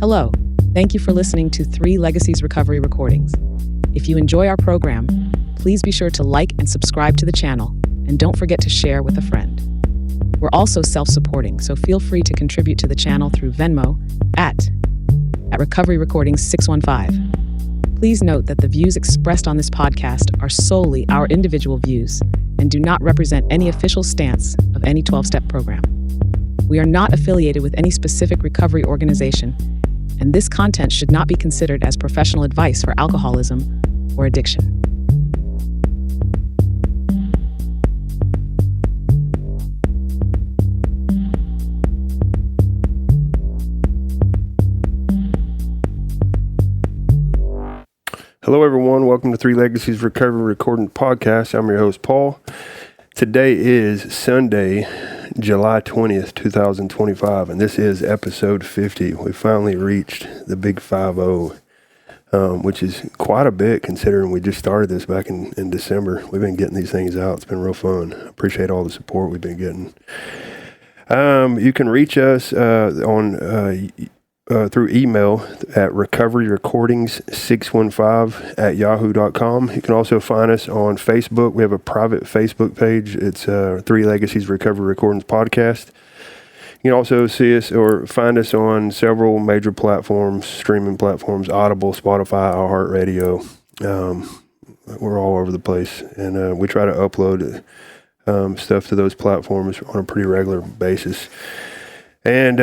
Hello, thank you for listening to 3 Legacies Recovery Recordings. If you enjoy our program, please be sure to like and subscribe to the channel, and don't forget to share with a friend. We're also self-supporting, so feel free to contribute to the channel through Venmo at Recovery Recordings 615. Please note that the views expressed on this podcast are solely our individual views and do not represent any official stance of any 12-step program. We are not affiliated with any specific recovery organization, and this content should not be considered as professional advice for alcoholism or addiction. Hello, everyone. Welcome to 3 Legacies Recovery Recording Podcast. I'm your host, Paul. Today is Sunday, July 20th, 2025, and this is episode 50. We finally reached the big 5-0, which is quite a bit considering we just started this back in December. We've been getting these things out. It's been real fun. Appreciate all the support we've been getting. You can reach us through email at recoveryrecordings615@yahoo.com. You can also find us on Facebook. We have a private Facebook page. It's 3 Legacies Recovery Recordings Podcast. You can also see us or find us on several major platforms, streaming platforms, Audible, Spotify, iHeartRadio. We're all over the place, and we try to upload stuff to those platforms on a pretty regular basis. And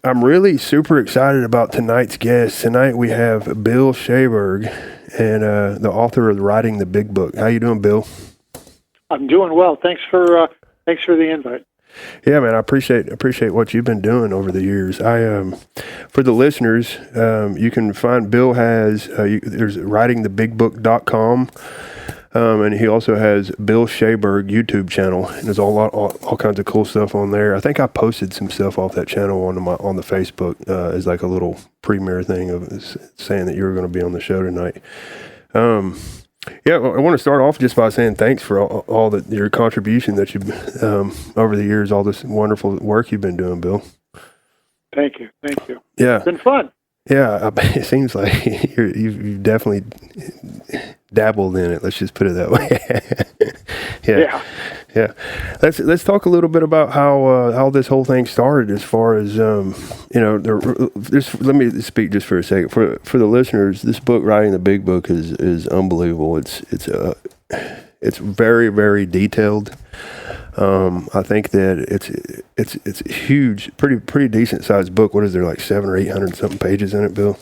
I'm really super excited about tonight's guest. Tonight we have Bill Schaberg, and the author of Writing the Big Book. How you doing, Bill? I'm doing well. Thanks for the invite. Yeah, man, I appreciate what you've been doing over the years. For the listeners, you can find Bill has there's writingthebigbook.com. And he also has Bill Schaberg YouTube channel, and there's all kinds of cool stuff on there. I think I posted some stuff off that channel on the Facebook as like a little premiere thing of saying that you were going to be on the show tonight. Yeah, I want to start off just by saying thanks for all your contribution that you've over the years, all this wonderful work you've been doing, Bill. Thank you. Yeah, it's been fun. Yeah, it seems like you've definitely dabbled in it. Let's just put it that way. Yeah. Let's talk a little bit about how this whole thing started. As far as let me speak just for a second for the listeners. This book, Writing the Big Book, is unbelievable. It's very, very detailed. I think that it's a huge, pretty decent sized book. What is there, like 700 or 800 something pages in it, Bill?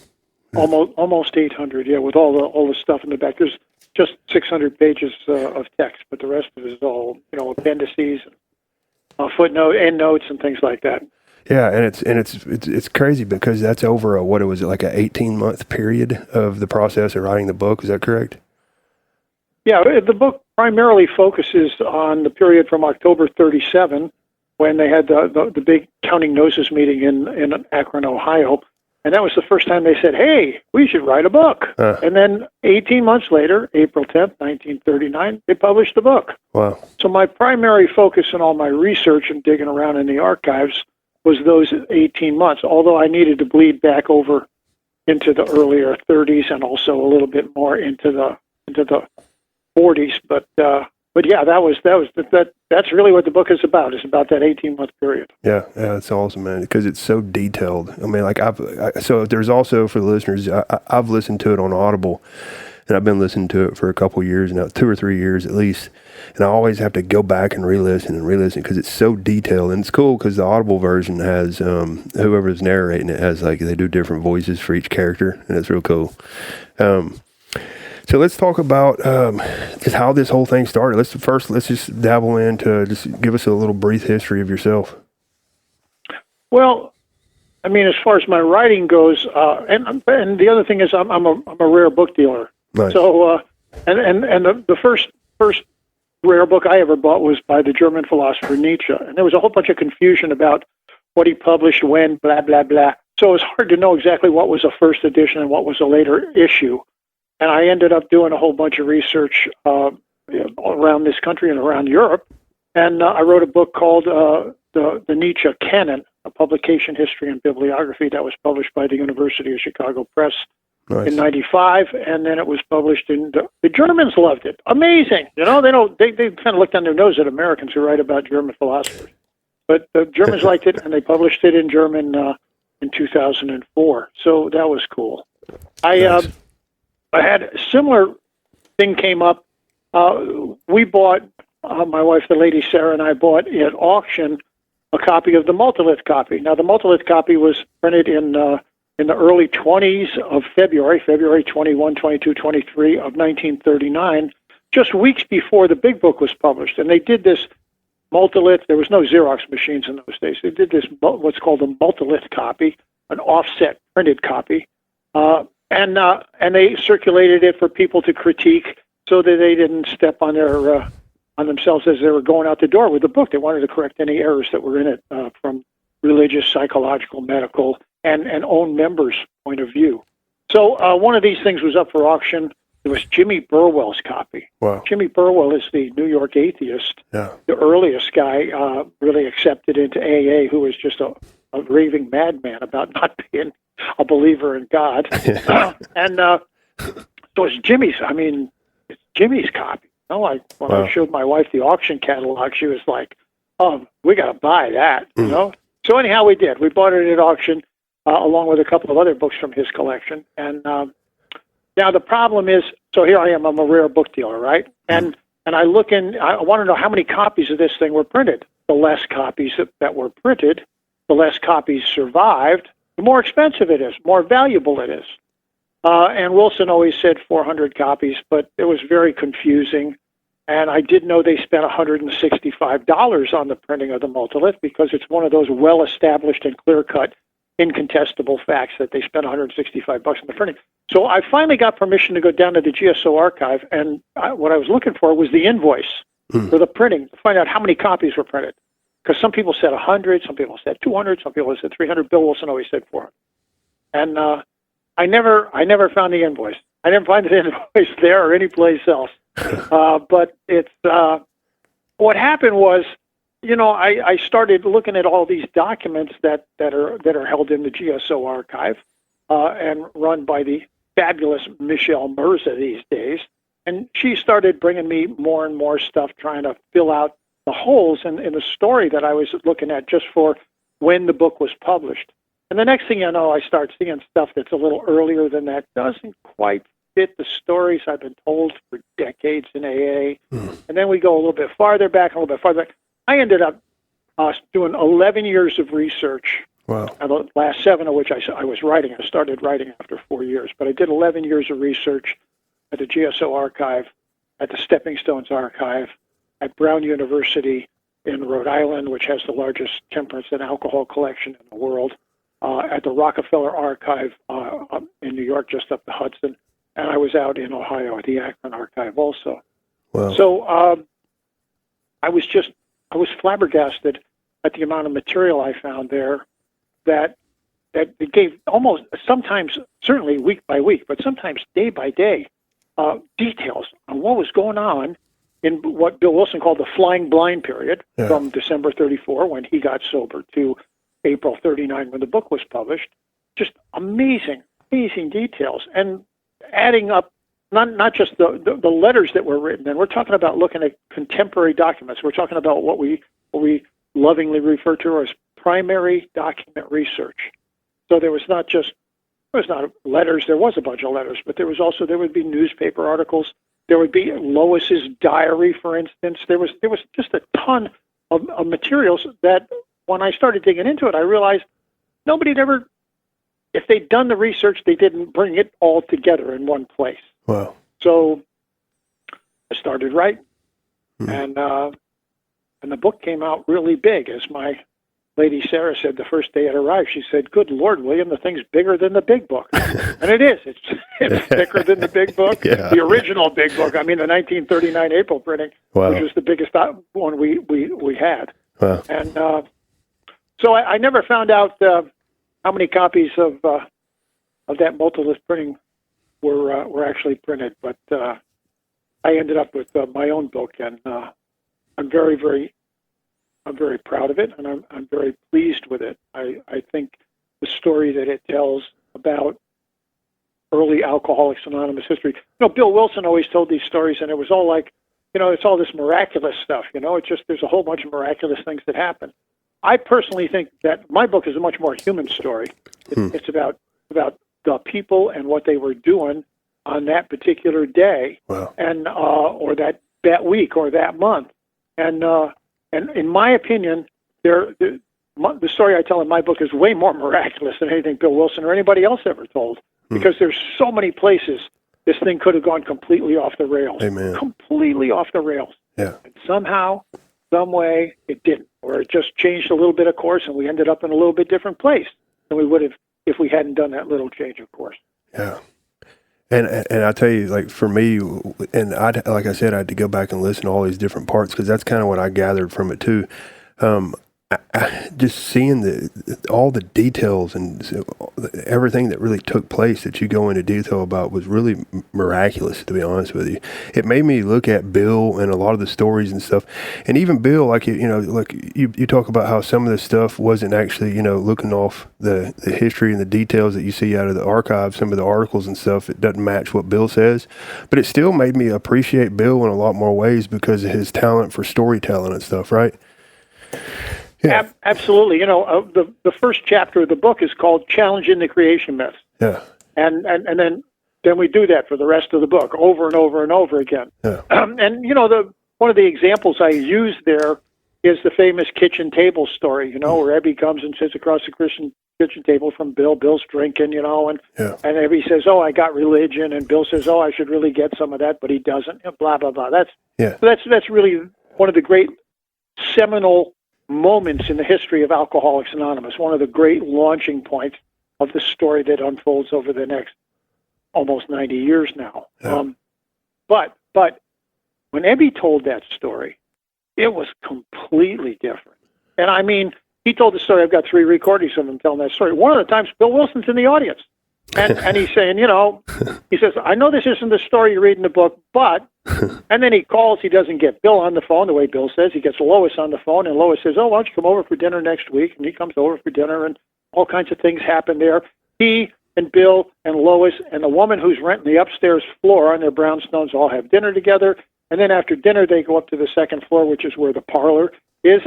Almost 800. Yeah, with all the stuff in the back. There's just 600 pages of text, but the rest of it is all appendices, footnote, endnotes, and things like that. Yeah, and it's crazy because that's over like an 18-month period of the process of writing the book. Is that correct? Yeah, the book primarily focuses on the period from October 1937, when they had the big Counting Noses meeting in Akron, Ohio. And that was the first time they said, hey, we should write a book. And then 18 months later, April 10th, 1939, they published the book. Wow. So my primary focus in all my research and digging around in the archives was those 18 months, although I needed to bleed back over into the earlier 30s and also a little bit more into the 40s, but yeah, that's really what the book is about. It's about that 18-month period. Yeah, that's awesome, man, because it's so detailed. I mean, like so there's also, for the listeners, I've listened to it on Audible, and I've been listening to it for a couple years now, 2 or 3 years at least, and I always have to go back and re-listen because it's so detailed. And it's cool because the Audible version has whoever's narrating it has, like, they do different voices for each character, and it's real cool. So let's talk about just how this whole thing started. Let's just dabble into, just give us a little brief history of yourself. Well, I mean, as far as my writing goes, and the other thing is I'm a rare book dealer. Nice. So and the first rare book I ever bought was by the German philosopher Nietzsche, and there was a whole bunch of confusion about what he published when, blah blah blah. So it was hard to know exactly what was a first edition and what was a later issue. And I ended up doing a whole bunch of research around this country and around Europe. And I wrote a book called the Nietzsche Canon, a publication history and bibliography that was published by the University of Chicago Press in '95, and then it was published in the Germans loved it. Amazing, they kind of look down their nose at Americans who write about German philosophers, but the Germans liked it, and they published it in German in 2004. So that was cool. Nice. I had a similar thing came up. We bought, my wife, the lady Sarah, and I bought at auction a copy of the multilith copy. Now, the multilith copy was printed in the early 20s of February 21, 22, 23 of 1939, just weeks before the big book was published. And they did this multilith. There was no Xerox machines in those days. They did this, what's called a multilith copy, an offset printed copy. And they circulated it for people to critique so that they didn't step on themselves as they were going out the door with the book. They wanted to correct any errors that were in it from religious, psychological, medical, and own members' point of view. So one of these things was up for auction. It was Jimmy Burwell's copy. Wow. Jimmy Burwell is the New York atheist, the earliest guy really accepted into AA, who was just a raving madman about not being a believer in God. So it's Jimmy's. It's Jimmy's copy. When I showed my wife the auction catalog, she was like, "Oh, we got to buy that," So anyhow, we did. We bought it at auction along with a couple of other books from his collection. And now the problem is, so here I am. I'm a rare book dealer, right? And I look in. I want to know how many copies of this thing were printed. The less copies that were printed, the less copies survived, the more expensive it is, more valuable it is. And Wilson always said 400 copies, but it was very confusing. And I did know they spent $165 on the printing of the multilith because it's one of those well-established and clear-cut, incontestable facts that they spent $165 on the printing. So I finally got permission to go down to the GSO archive, and what I was looking for was the invoice for the printing to find out how many copies were printed. Because some people said 100, some people said 200, some people said 300. Bill Wilson always said 400. And I never found the invoice. I didn't find the invoice there or anyplace else. But it's what happened was, I started looking at all these documents that are held in the GSO archive and run by the fabulous Michelle Mirza these days. And she started bringing me more and more stuff, trying to fill out the holes in the story that I was looking at just for when the book was published. And the next thing you know, I start seeing stuff that's a little earlier than that, doesn't quite fit the stories I've been told for decades in AA. And then we go a little bit farther back, I ended up doing 11 years of research. Wow. And the last 7 of which I was writing. I started writing after 4 years, but I did 11 years of research at the GSO archive, at the Stepping Stones archive, at Brown University in Rhode Island, which has the largest temperance and alcohol collection in the world, at the Rockefeller Archive in New York, just up the Hudson, and I was out in Ohio at the Akron Archive also. Wow. So I was flabbergasted at the amount of material I found there that it gave almost, sometimes, certainly week by week, but sometimes day by day, details on what was going on in what Bill Wilson called the flying blind period from December 34, when he got sober, to April 39, when the book was published. Just amazing details. And adding up not just the letters that were written, and we're talking about looking at contemporary documents. We're talking about what we lovingly refer to as primary document research. So there was not letters, there was a bunch of letters, but there would be newspaper articles. There would be Lois's diary, for instance. There was just a ton of materials that, when I started digging into it, I realized nobody had ever, if they'd done the research, they didn't bring it all together in one place. Wow. So I started writing, and the book came out really big. As my lady Sarah said the first day it arrived, she said, "Good Lord, William, the thing's bigger than the big book." And it is. It's thicker than the big book, the original big book. I mean, the 1939 April printing, which was the biggest one we had. Wow. And so I never found out how many copies of that multilith printing were actually printed, but I ended up with my own book, and I'm very, very I'm very proud of it, and I'm very pleased with it. I think the story that it tells about early Alcoholics Anonymous history. Bill Wilson always told these stories, and it was all like, it's all this miraculous stuff. It's just there's a whole bunch of miraculous things that happen. I personally think that my book is a much more human story. It's about the people and what they were doing on that particular day, wow. and or that week or that month, and in my opinion, the story I tell in my book is way more miraculous than anything Bill Wilson or anybody else ever told, because there's so many places this thing could have gone completely off the rails. Amen. Completely off the rails. Yeah. And somehow, some way, it didn't, or it just changed a little bit of course, and we ended up in a little bit different place than we would have if we hadn't done that little change of course. Yeah. And I tell you, like for me, and like I said, I had to go back and listen to all these different parts, because that's kind of what I gathered from it too. Just seeing all the details and everything that really took place that you go into detail about was really miraculous, to be honest with you. It made me look at Bill and a lot of the stories and stuff. And even Bill, like you talk about how some of the stuff wasn't actually, looking off the history and the details that you see out of the archive, some of the articles and stuff, it doesn't match what Bill says. But it still made me appreciate Bill in a lot more ways because of his talent for storytelling and stuff, right? Yeah. Absolutely. The first chapter of the book is called Challenging the Creation Myth. Yeah. And then we do that for the rest of the book over and over and over again. Yeah. One of the examples I use there is the famous kitchen table story, where Ebby comes and sits across the kitchen table from Bill. Bill's drinking, and Ebby says, "Oh, I got religion," and Bill says, "Oh, I should really get some of that," but he doesn't. Blah blah blah. That's really one of the great seminal moments in the history of Alcoholics Anonymous, one of the great launching points of the story that unfolds over the next almost 90 years now. Yeah. But when Ebby told that story, it was completely different. And I mean, he told the story. I've got 3 recordings of him telling that story. One of the times, Bill Wilson's in the audience. And he's saying, he says, "I know this isn't the story you read in the book, but," and then he calls, he doesn't get Bill on the phone the way Bill says, he gets Lois on the phone, and Lois says, "Oh, why don't you come over for dinner next week?" And he comes over for dinner, and all kinds of things happen there. He and Bill and Lois and the woman who's renting the upstairs floor on their brownstones all have dinner together, and then after dinner they go up to the second floor, which is where the parlor is,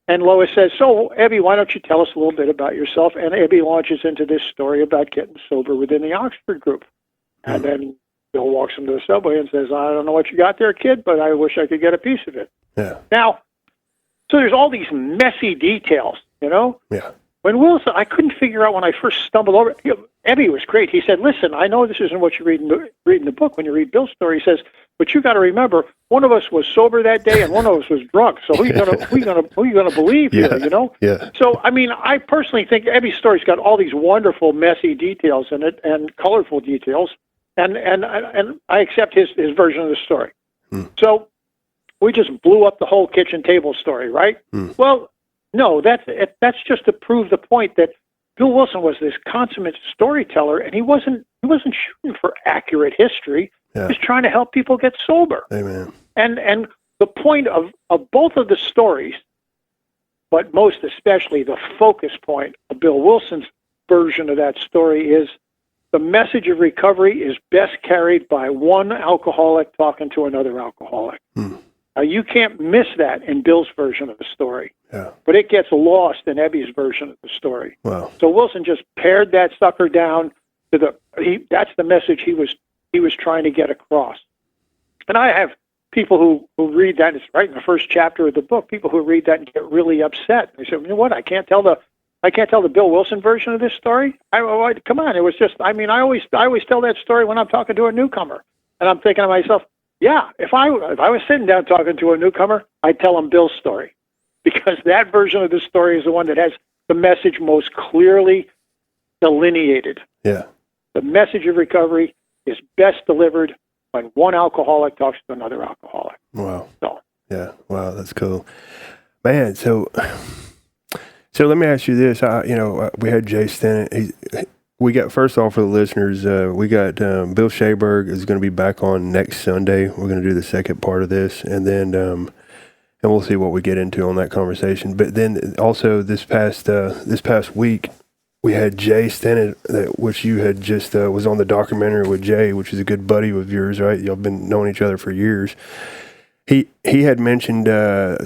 and Lois says, "So, Ebby, why don't you tell us a little bit about yourself?" And Ebby launches into this story about getting sober within the Oxford group. And then Bill walks him to the subway and says, "I don't know what you got there, kid, but I wish I could get a piece of it." Yeah. Now, so there's all these messy details, Yeah. When Wilson, I couldn't figure out when I first stumbled over. Ebby was great. He said, "Listen, I know this isn't what you read in the book when you read Bill's story." He says, "But you got to remember, one of us was sober that day and one of us was drunk. So who you gonna believe here? Yeah. So I mean, I personally think Ebby's story's got all these wonderful, messy details in it and colorful details, and I accept his version of the story. So we just blew up the whole kitchen table story, right? Well, no, that's just to prove the point that Bill Wilson was this consummate storyteller, and he wasn't shooting for accurate history. Yeah. He was trying to help people get sober. Amen. And the point of both of the stories, but most especially the focus point of Bill Wilson's version of that story, is the message of recovery is best carried by one alcoholic talking to another alcoholic. You can't miss that in Bill's version of the story. Yeah. But it gets lost in Ebby's version of the story. Wow. So Wilson just pared that sucker down to that's the message he was trying to get across. And I have people who read that, it's right in the first chapter of the book, people who read that and get really upset. They say, "You know what, I can't tell the Bill Wilson version of this story." Come on, it was just, I always tell that story when I'm talking to a newcomer. And I'm thinking to myself, yeah, if I was sitting down talking to a newcomer, I'd tell him Bill's story, because that version of the story is the one that has the message most clearly delineated. Yeah. The message of recovery is best delivered when one alcoholic talks to another alcoholic. Wow. So. Yeah. Wow, that's cool, man. So let me ask you this. We had Jay Stennett. We got, first off, for the listeners, we got Bill Schaberg is going to be back on next Sunday. We're going to do the second part of this. And then and we'll see what we get into on that conversation. But then also this past week, we had Jay Stennett, which you had just was on the documentary with Jay, which is a good buddy of yours, right? Y'all been knowing each other for years. He had mentioned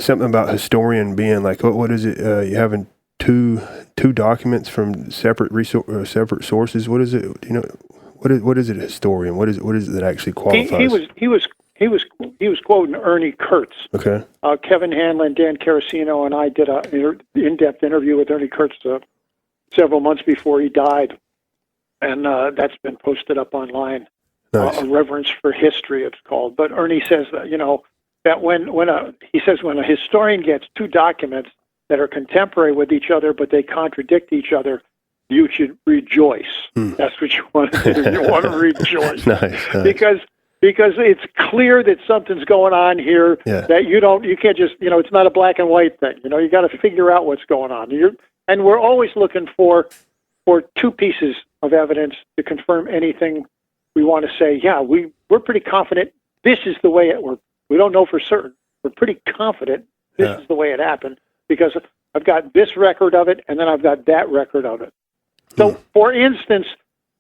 something about historian being like, what is it? You having two documents from separate separate sources. What is it? Do you know what is it? A historian? What is it that actually qualifies? He was quoting Ernie Kurtz. Okay. Kevin Hanlon, Dan Carasino, and I did an in-depth interview with Ernie Kurtz several months before he died, and that's been posted up online. Nice. A reverence for history, it's called. But Ernie says that that when a historian gets two documents that are contemporary with each other, but they contradict each other, you should rejoice. That's what you want to do. You want to rejoice. Nice. Because it's clear that something's going on here that you can't just, it's not a black and white thing. You got to figure out what's going on. And we're always looking for two pieces of evidence to confirm anything we want to say. Yeah, we're pretty confident this is the way it worked. We don't know for certain. We're pretty confident this is the way it happened because I've got this record of it and then I've got that record of it. So, for instance,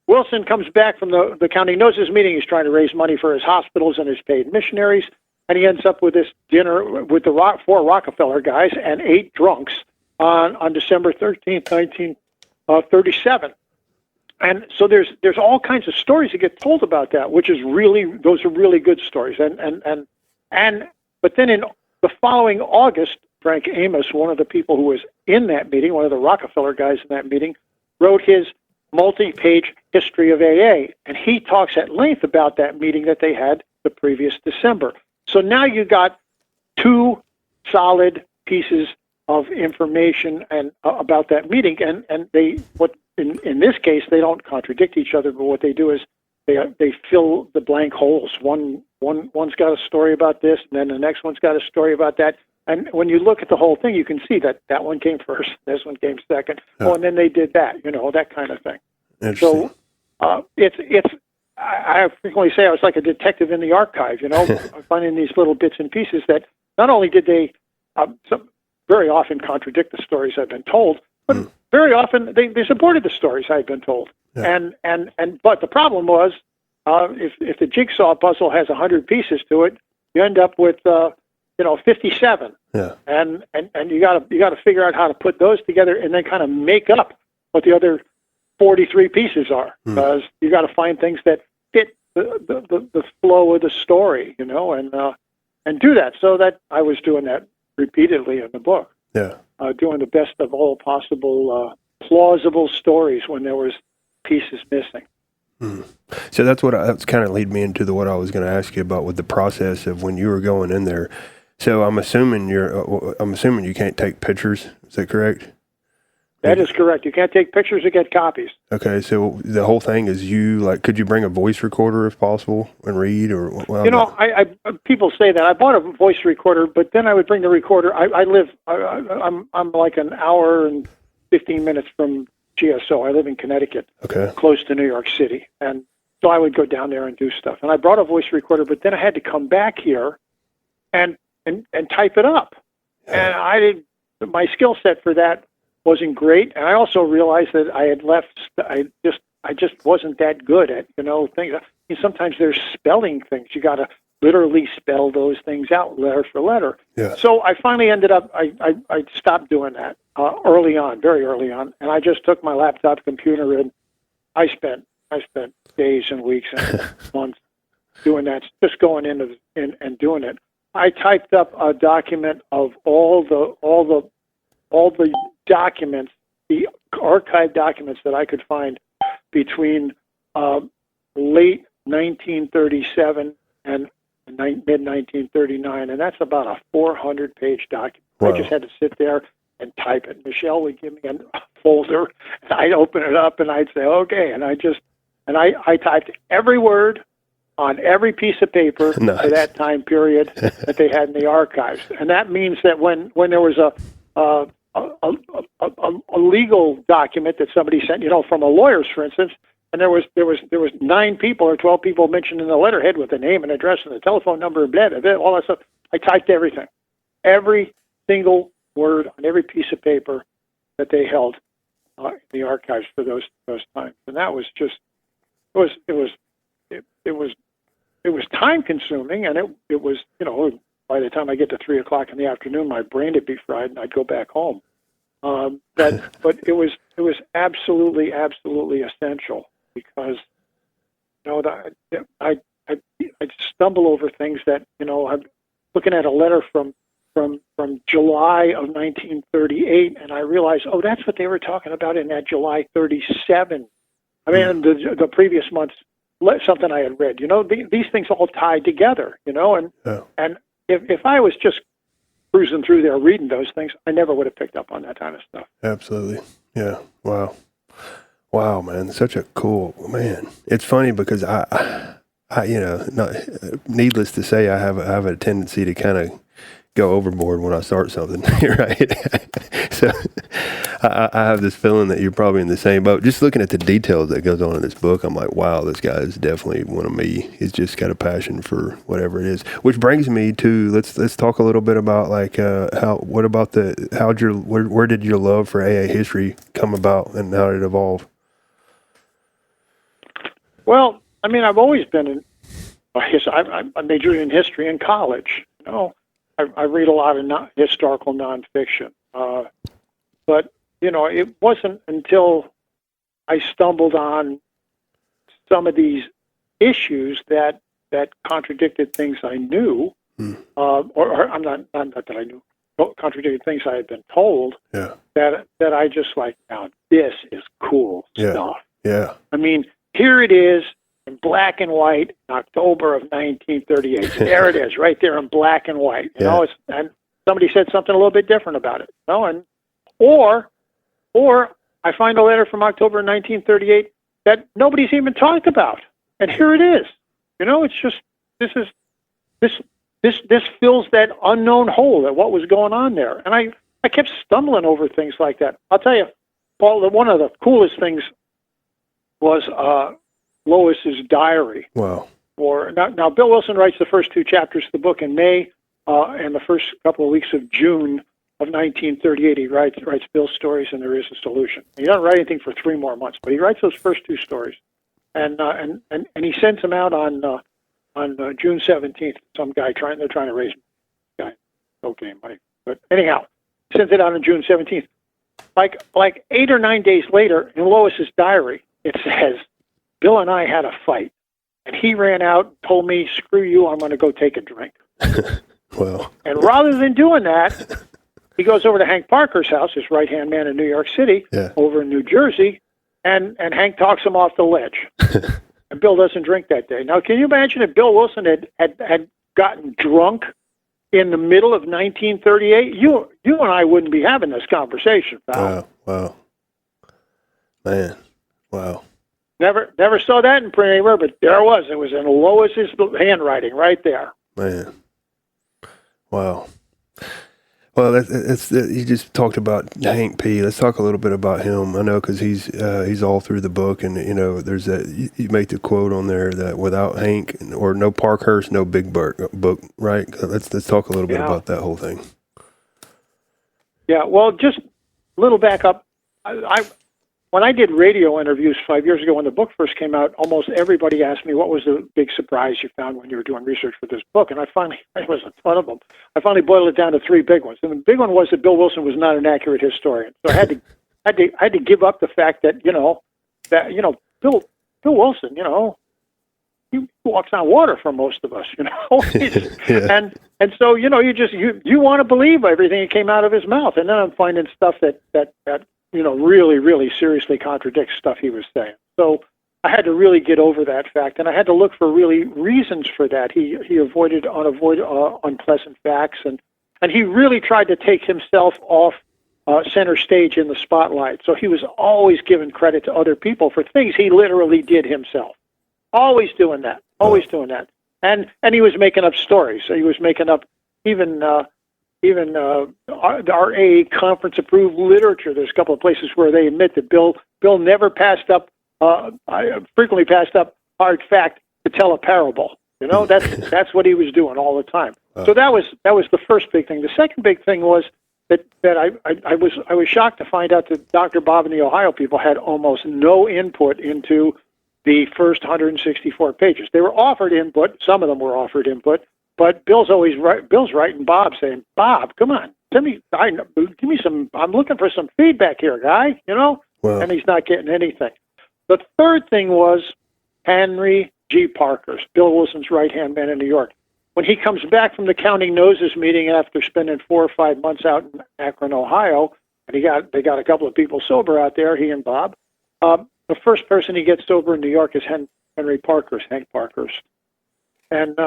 Wilson comes back from the county, he knows his meeting, he's trying to raise money for his hospitals and his paid missionaries, and he ends up with this dinner with the four Rockefeller guys and 8 drunks on December 13th, 1937. And so there's all kinds of stories that get told about that, those are really good stories. But then in the following August, Frank Amos, one of the people who was in that meeting, one of the Rockefeller guys in that meeting, wrote his multi-page history of AA, and he talks at length about that meeting that they had the previous December. So now you got 2 solid pieces of information and about that meeting, and in this case they don't contradict each other, but what they do is they fill the blank holes. One's got a story about this, and then the next one's got a story about that. And when you look at the whole thing, you can see that one came first, this one came second. Oh, and then they did that, that kind of thing. So I frequently say I was like a detective in the archive, finding these little bits and pieces that not only did they very often contradict the stories I've been told, but very often they supported the stories I've been told. Yeah. But the problem was if the jigsaw puzzle has 100 pieces to it, you end up with 57. Yeah. And you got to figure out how to put those together and then kind of make up what the other 43 pieces are, because you got to find things that fit the flow of the story, and do that. So that I was doing that repeatedly in the book. Yeah. Doing the best of all possible plausible stories when there was pieces missing. So that's kind of lead me into what I was going to ask you about with the process of when you were going in there. So I'm assuming you can't take pictures. Is that correct? That is correct. You can't take pictures or get copies. Okay, so the whole thing is could you bring a voice recorder if possible and read or? I people say that I bought a voice recorder, but then I would bring the recorder. I'm like an hour and 15 minutes from GSO. I live in Connecticut, close to New York City, and so I would go down there and do stuff. And I brought a voice recorder, but then I had to come back here and type it up, and my skill set for that wasn't great, and I also realized that I had left. I just wasn't that good at things. Sometimes there's spelling things. You got to literally spell those things out letter for letter. Yeah. So I finally ended up. I stopped doing that very early on, and I just took my laptop computer and I spent days and weeks and months doing that, just going in and doing it. I typed up a document of all the documents, the archive documents that I could find between late 1937 and mid-1939, and that's about a 400-page document. Wow. I just had to sit there and type it. Michelle would give me a folder, and I'd open it up, and I'd say, okay, and I typed every word on every piece of paper for that time period that they had in the archives. And that means that when there was a legal document that somebody sent, from a lawyer's, for instance, and there was 9 people or 12 people mentioned in the letterhead with the name and address and the telephone number and blah, blah, blah, all that stuff. I typed everything. every single word on every piece of paper that they held in the archives for those times, and that was just it was time consuming, and it was, by the time I get to 3:00 in the afternoon, my brain would be fried, and I'd go back home. But it was absolutely essential, because I stumble over things that I'm looking at a letter from July of 1938, and I realize, oh, that's what they were talking about in that July 37. I mean, the previous month's something I had read. These things all tied together. And if I was just cruising through there reading those things, I never would have picked up on that kind of stuff. Absolutely. Yeah. Wow, man. Such a cool, man. It's funny because I needless to say, I have a tendency to kind of go overboard when I start something, right? So I have this feeling that you're probably in the same boat. Just looking at the details that goes on in this book, I'm like, wow, this guy is definitely one of me. He's just got a passion for whatever it is. Which brings me to let's talk a little bit about like where did your love for AA history come about, and how did it evolve? Well, I mean, I've always been I majored in history in college. I read a lot of historical nonfiction, but it wasn't until I stumbled on some of these issues that contradicted things I knew, or I'm not that I knew, contradicted things I had been told. Yeah. That I just like, now this is cool stuff. Yeah. I mean, here it is in black and white in October of 1938. There it is, right there in black and white. And somebody said something a little bit different about it. Or I find a letter from October 1938 that nobody's even talked about, and here it is. It's just this fills that unknown hole at what was going on there, and I kept stumbling over things like that. I'll tell you, Paul, one of the coolest things was Lois's diary. Wow. Now, Bill Wilson writes the first 2 chapters of the book in May and the first couple of weeks of June of 1938. He writes Bill's stories, and There Is a Solution. He doesn't write anything for 3 more months, but he writes those first 2 stories, and he sends them out on June 17th. Some guy they're trying to raise money, but anyhow, sends it out on June 17th. Like 8 or 9 days later, in Lois's diary, it says, Bill and I had a fight, and he ran out and told me, screw you, I'm going to go take a drink. Well. And rather than doing that, he goes over to Hank Parker's house, his right-hand man in New York City, over in New Jersey, and Hank talks him off the ledge. And Bill doesn't drink that day. Now, can you imagine if Bill Wilson had gotten drunk in the middle of 1938? You and I wouldn't be having this conversation, pal. Wow. Man, wow. Never saw that in print anywhere, but there it was. It was in Lois's handwriting right there. Man. Wow. Well, you just talked about Hank P. Let's talk a little bit about him. I know because he's all through the book, and there's that you make the quote on there that without Hank or no Parkhurst, no Big book, right? Let's talk a little bit about that whole thing. Yeah. Well, just a little back up. When I did radio interviews 5 years ago when the book first came out, almost everybody asked me, what was the big surprise you found when you were doing research for this book? And there was a ton of them. I finally boiled it down to 3 big ones. And the big one was that Bill Wilson was not an accurate historian. So I had to give up the fact that, Bill Wilson, he walks on water for most of us, Yeah. And so, you want to believe everything that came out of his mouth. And then I'm finding stuff that really, really seriously contradicts stuff he was saying. So I had to really get over that fact, and I had to look for really reasons for that. He avoided unpleasant facts, and he really tried to take himself off center stage in the spotlight. So he was always giving credit to other people for things he literally did himself. Always doing that. And he was making up stories. So he was making up even our AA conference-approved literature. There's a couple of places where they admit that Bill never frequently passed up hard fact to tell a parable. That's what he was doing all the time. So that was the first big thing. The second big thing was that I was shocked to find out that Dr. Bob and the Ohio people had almost no input into the first 164 pages. They were offered input. Some of them were offered input, but Bill's writing Bob saying, "Bob, come on, give me some. I'm looking for some feedback here, guy. You know." Wow. And he's not getting anything. The third thing was Henry G. Parker's, Bill Wilson's right-hand man in New York. When he comes back from the Counting Noses meeting after spending 4 or 5 months out in Akron, Ohio, and they got a couple of people sober out there, he and Bob, the first person he gets sober in New York is Henry Parker's, Hank Parker's. And,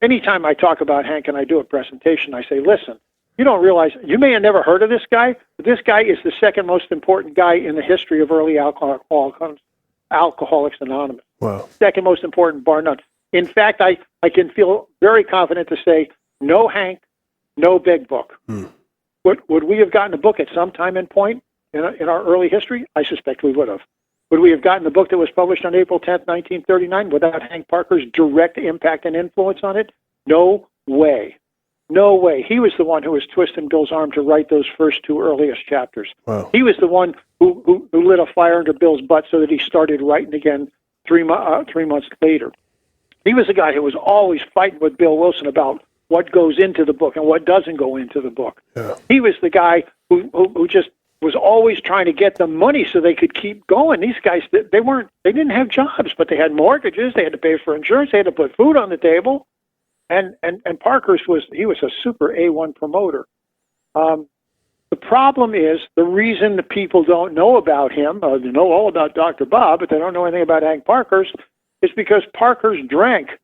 anytime I talk about Hank and I do a presentation, I say, listen, you don't realize, you may have never heard of this guy, but this guy is the second most important guy in the history of early Alcoholics Anonymous. Wow. Second most important, bar none. In fact, I can feel very confident to say, no Hank, no big book. Would we have gotten a book at some time and point in our early history? I suspect we would have. Would we have gotten the book that was published on April 10th, 1939 without Hank Parker's direct impact and influence on it? No way. No way. He was the one who was twisting Bill's arm to write those first 2 earliest chapters. Wow. He was the one who lit a fire under Bill's butt so that he started writing again 3 months later. He was the guy who was always fighting with Bill Wilson about what goes into the book and what doesn't go into the book. Yeah. He was the guy who just was always trying to get the money so they could keep going. These guys, they didn't have jobs, but they had mortgages. They had to pay for insurance. They had to put food on the table. And Parker's was a super A1 promoter. The problem is the reason the people don't know about him, they know all about Dr. Bob, but they don't know anything about Hank Parker's, is because Parker's drank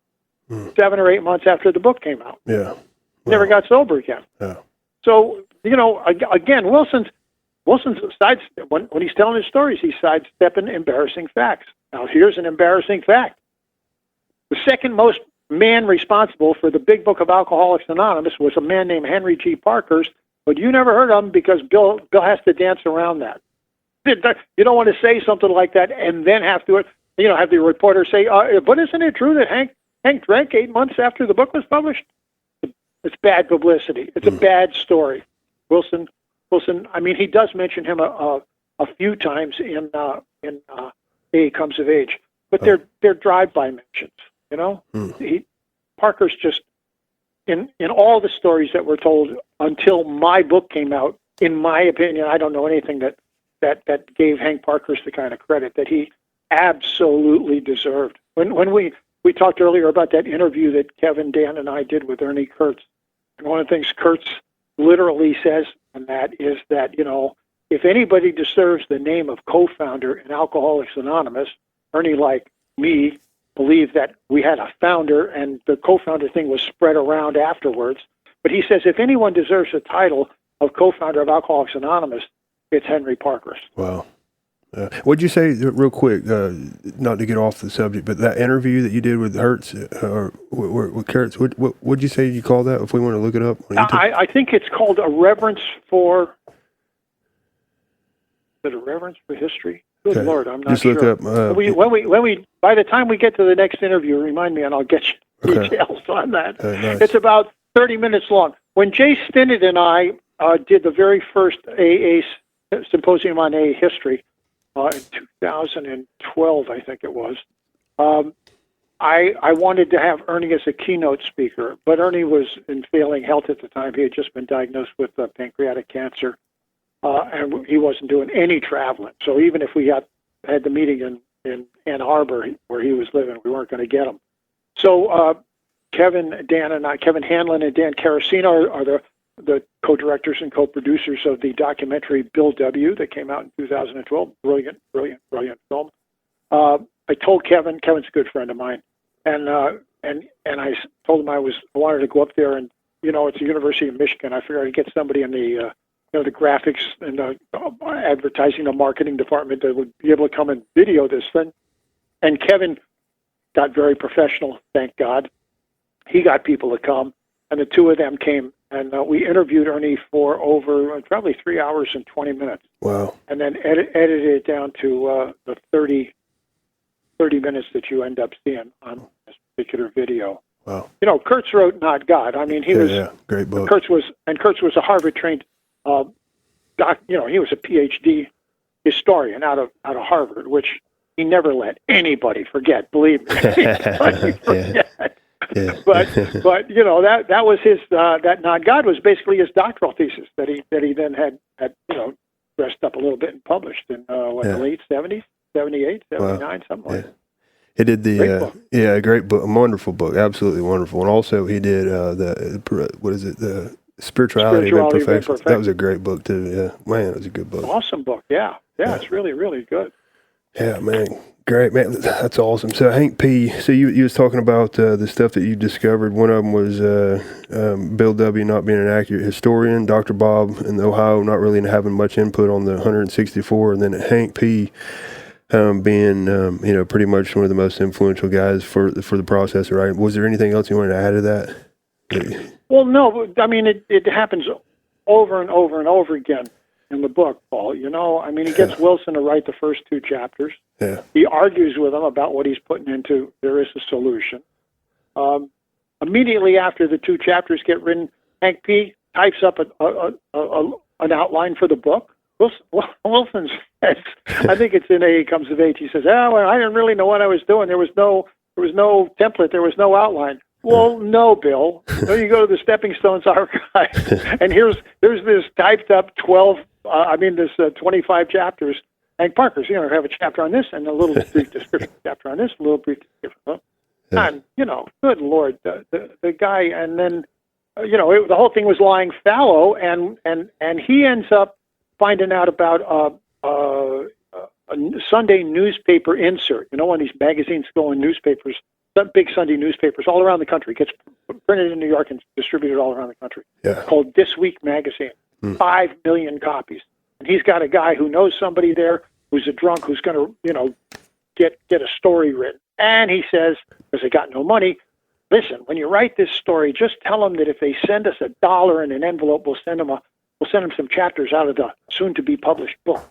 7 or 8 months after the book came out. Yeah. Never got sober again. Yeah. So, again, Wilson's when he's telling his stories, he's sidestepping embarrassing facts. Now, here's an embarrassing fact. The second most man responsible for the big book of Alcoholics Anonymous was a man named Henry G. Parker's, but you never heard of him because Bill has to dance around that. You don't want to say something like that and then have the reporter say, but isn't it true that Hank drank 8 months after the book was published? It's bad publicity. It's a bad story. Wilson, I mean, he does mention him a few times in A Comes of Age, but they're drive-by mentions, Parker's just, in all the stories that were told until my book came out, in my opinion, I don't know anything that gave Hank Parker's the kind of credit that he absolutely deserved. When we talked earlier about that interview that Kevin, Dan, and I did with Ernie Kurtz, and one of the things Kurtz literally says, and that is that, if anybody deserves the name of co-founder in Alcoholics Anonymous, Ernie, like me, believed that we had a founder and the co-founder thing was spread around afterwards. But he says if anyone deserves the title of co-founder of Alcoholics Anonymous, it's Henry Parker's. Wow. What'd you say, real quick, not to get off the subject, but that interview that you did with Hertz, or with Kurtz, what'd you say you call that, if we want to look it up? I think it's called A Reverence for History? Good Okay. Lord, I'm not Just sure. look up. When we by the time we get to the next interview, remind me and I'll get you details on that. Nice. It's about 30 minutes long. When Jay Stinnett and I did the very first AA symposium on AA history in 2012, I think it was, I wanted to have Ernie as a keynote speaker, but Ernie was in failing health at the time. He had just been diagnosed with pancreatic cancer. And he wasn't doing any traveling. So even if we had the meeting in Ann Arbor where he was living, we weren't going to get him. So Kevin Hanlon and Dan Carasino are the co-directors and co-producers of the documentary Bill W. that came out in 2012. Brilliant film. I told Kevin's a good friend of mine, and I told him I wanted to go up there, and it's the University of Michigan. I figured I'd get somebody in the the graphics and the advertising, the marketing department that would be able to come and video this thing. And Kevin got very professional, thank God. He got people to come, and the two of them came, and we interviewed Ernie for over probably 3 hours and 20 minutes. Wow. And then edited it down to the 30 minutes that you end up seeing on this particular video. Wow. Kurtz wrote Not God. I mean, he was great book. Kurtz was a Harvard trained he was a PhD historian out of Harvard, which he never let anybody forget. Believe me, anybody forget. Yeah. But that was his that Not God was basically his doctoral thesis that he then had dressed up a little bit and published in the late 70s, 78, 79, something like that. He did the great book, a wonderful book, absolutely wonderful. And also he did the Spirituality of Imperfection. That was a great book too. Yeah, man, it was a good book. Awesome book. Yeah, it's really, really good. Yeah, man, great, man. That's awesome. So Hank P. So you was talking about the stuff that you discovered. One of them was Bill W. not being an accurate historian, Dr. Bob in Ohio not really having much input on the 164, and then Hank P. Being pretty much one of the most influential guys for the process, right? Was there anything else you wanted to add to that? Well, no. I mean, it happens over and over and over again in the book, Paul. I mean, he gets Wilson to write the first 2 chapters. Yeah. He argues with him about what he's putting into There Is a Solution. Immediately after the 2 chapters get written, Hank P. types up an outline for the book. Wilson says, I think it's in A Comes of Age. He says, well, I didn't really know what I was doing. There was no template. There was no outline. Well, no, Bill. You go to the Stepping Stones archive, and here's this typed up 25 chapters. Hank Parker's, have a chapter on this and a little brief description chapter on this, a little brief description. And, good Lord, the guy, and then, the whole thing was lying fallow, and he ends up finding out about a Sunday newspaper insert. When these magazines go in newspapers, big Sunday newspapers all around the country, gets printed in New York and distributed all around the country, called This Week Magazine, 5 million copies. And he's got a guy who knows somebody there who's a drunk who's going to, get a story written. And he says, because they got no money, listen, when you write this story, just tell them that if they send us $1 in an envelope, we'll send them some chapters out of the soon-to-be published book.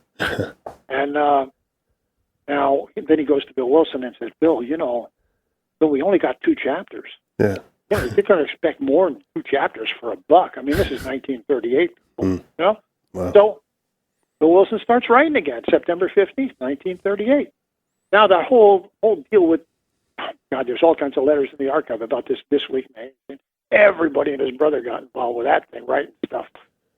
And now, then he goes to Bill Wilson and says, Bill, we only got 2 chapters. Yeah. You're going to expect more than 2 chapters for $1. I mean, this is 1938. Wow. So Bill Wilson starts writing again, September 15th, 1938. Now, that whole deal with, God, there's all kinds of letters in the archive about this week magazine. Everybody and his brother got involved with that thing, writing stuff.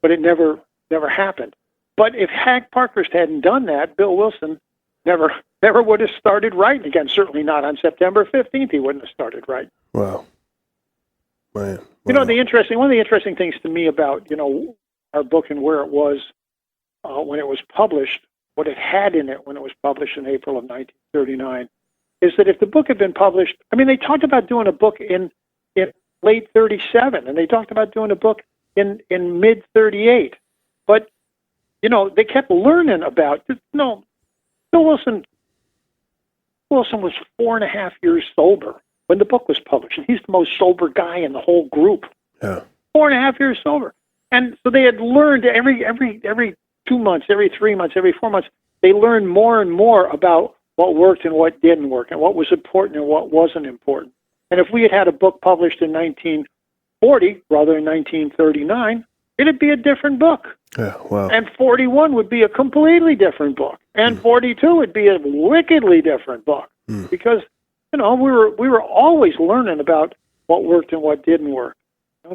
But it never happened. But if Hank Parkhurst hadn't done that, Bill Wilson never would have started writing again. Certainly not on September 15th. He wouldn't have started writing. Wow. Man. Wow. One of the interesting things to me about our book and where it was when it was published, what it had in it when it was published in April of 1939, is that if the book had been published, I mean, they talked about doing a book in late 37, and they talked about doing a book in mid 38, but they kept learning about. Bill Wilson was 4.5 years sober when the book was published, and he's the most sober guy in the whole group. Yeah. 4.5 years sober, and so they had learned every 2 months, every 3 months, every 4 months. They learned more and more about what worked and what didn't work, and what was important and what wasn't important. And if we had had a book published in 1940 rather than 1939, it'd be a different book. Yeah, wow. And 41 would be a completely different book. And 42 would be a wickedly different book. Because, we were always learning about what worked and what didn't work.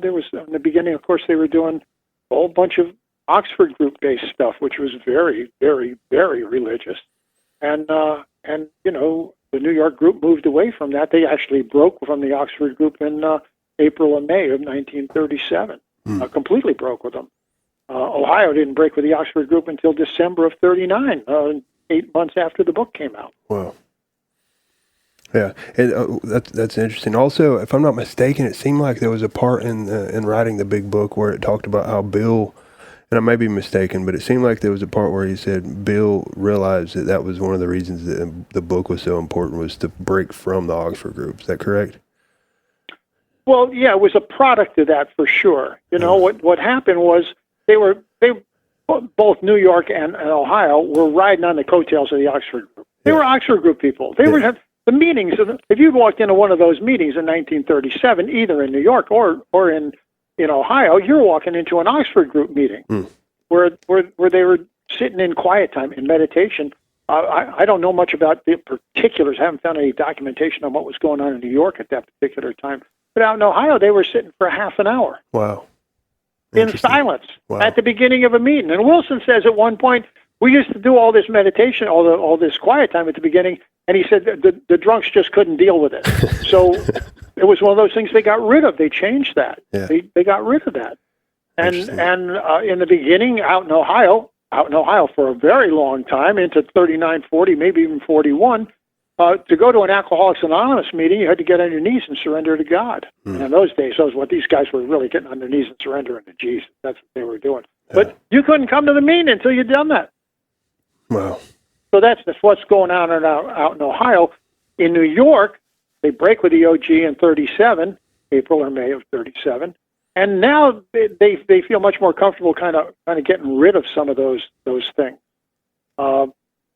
There was, in the beginning, of course, they were doing a whole bunch of Oxford group-based stuff, which was very, very, very religious. And the New York group moved away from that. They actually broke from the Oxford group in April and May of 1937. Completely broke with them. Ohio didn't break with the Oxford group until December of 39, 8 months after the book came out. Wow. Yeah, and that's interesting. Also, if I'm not mistaken, it seemed like there was a part in writing the big book where it talked about how Bill, and I may be mistaken, but it seemed like there was a part where he said Bill realized that was one of the reasons that the book was so important, was to break from the Oxford group. Is that correct? Well, yeah, it was a product of that for sure. What happened was they both New York and Ohio were riding on the coattails of the Oxford group. They were Oxford group people. They the meetings, if you walked into one of those meetings in 1937, either in New York or in Ohio, you're walking into an Oxford group meeting where they were sitting in quiet time in meditation. I don't know much about the particulars. I haven't found any documentation on what was going on in New York at that particular time. But out in Ohio, they were sitting for half an hour. Wow. In silence Wow. at the beginning of a meeting. And Wilson says at one point, we used to do all this meditation, all this quiet time at the beginning, and he said the drunks just couldn't deal with it. So it was one of those things they got rid of. They changed that. Yeah. They got rid of that. And in the beginning, out in Ohio for a very long time, into 39, 40, maybe even 41, to go to an Alcoholics Anonymous meeting, you had to get on your knees and surrender to God. And in those days, that was what these guys were really getting on their knees and surrendering to Jesus. That's what they were doing. Yeah. But you couldn't come to the meeting until you'd done that. Wow. So that's what's going on out in Ohio. In New York, they break with the OG in 37, April or May of 37. And now they feel much more comfortable kind of getting rid of some of those things.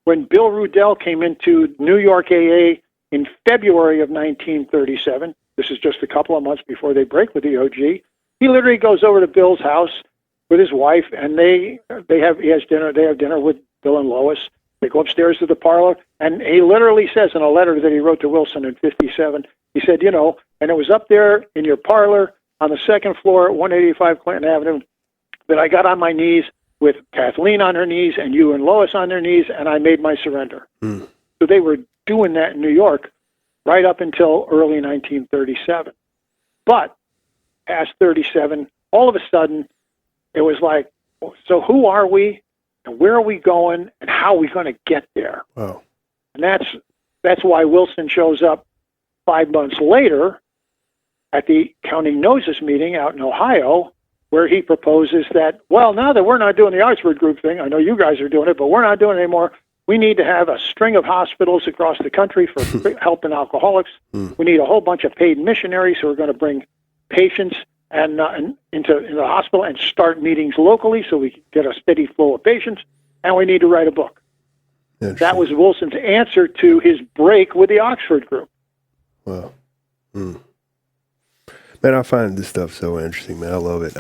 When Bill Rudell came into New York AA in February of 1937, this is just a couple of months before they break with the OG, he literally goes over to Bill's house with his wife, and he has dinner. They have dinner with Bill and Lois. They go upstairs to the parlor, and he literally says in a letter that he wrote to Wilson in 57, he said, and it was up there in your parlor on the second floor at 185 Clinton Avenue that I got on my knees with Kathleen on her knees and you and Lois on their knees, and I made my surrender. So they were doing that in New York right up until early 1937. But past 37, all of a sudden, it was like, so who are we, and where are we going, and how are we going to get there? Wow. And that's why Wilson shows up 5 months later at the Counting Noses meeting out in Ohio, where he proposes that, well, now that we're not doing the Oxford group thing, I know you guys are doing it, but we're not doing it anymore. We need to have a string of hospitals across the country for helping alcoholics. We need a whole bunch of paid missionaries who are going to bring patients and into the hospital and start meetings locally so we can get a steady flow of patients. And we need to write a book. That was Wilson's answer to his break with the Oxford group. Wow. Man, I find this stuff so interesting, man. I love it.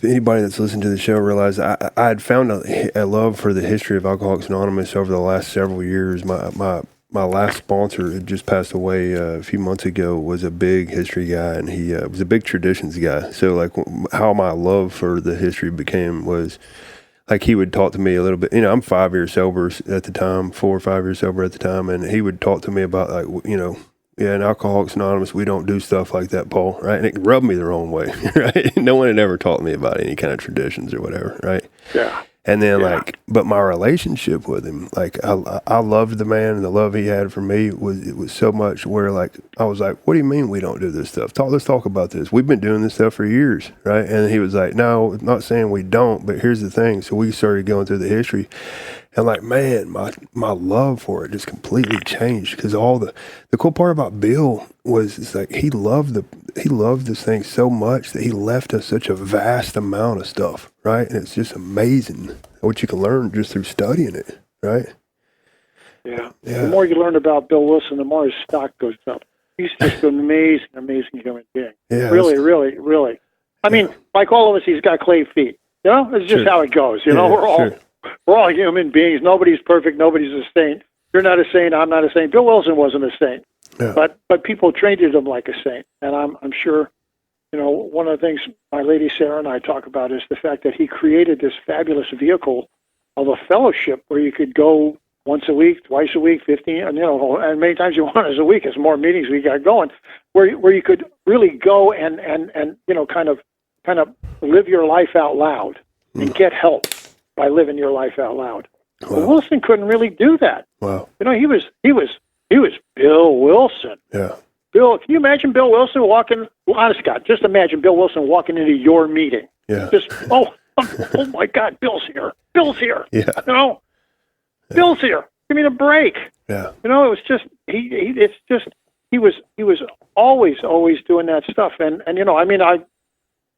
Anybody that's listened to the show realized I had found a love for the history of Alcoholics Anonymous over the last several years. My last sponsor had just passed away a few months ago, was a big history guy, and he was a big traditions guy. So like how my love for the history was like he would talk to me a little bit. I'm 5 years sober at the time, 4 or 5 years sober at the time, and he would talk to me about like, in Alcoholics Anonymous, we don't do stuff like that, Paul, right? And it rubbed me the wrong way, right? No one had ever taught me about any kind of traditions or whatever, right? Yeah. And then but my relationship with him, like I loved the man, and the love he had for me was so much where like I was like, what do you mean we don't do this stuff? Let's talk about this. We've been doing this stuff for years, right? And he was like, no, not saying we don't, but here's the thing. So we started going through the history, and like, man, my love for it just completely changed, because all the cool part about Bill was it's like he loved this thing so much that he left us such a vast amount of stuff, right? And it's just amazing what you can learn just through studying it, right? Yeah. The more you learn about Bill Wilson, the more his stock goes up. He's just an amazing human being. Yeah, really, really, really. I mean, like all of us, he's got clay feet. It's just how it goes. We're all human beings. Nobody's perfect. Nobody's a saint. You're not a saint. I'm not a saint. Bill Wilson wasn't a saint. Yeah. But people treated him like a saint. And I'm sure, one of the things my lady Sarah and I talk about is the fact that he created this fabulous vehicle of a fellowship where you could go once a week, twice a week, 15, and many times you want as a week, as more meetings we got going, where you could really go and kind of live your life out loud and get help by living your life out loud. Wow. Well, Wilson couldn't really do that. Wow. He was Bill Wilson. Yeah. Bill, can you imagine Bill Wilson walking? Well, honest God, just imagine Bill Wilson walking into your meeting. Yeah. Just oh my God, Bill's here. Bill's here. Yeah. Yeah. Bill's here. Give me the break. Yeah. It was just he was always doing that stuff. And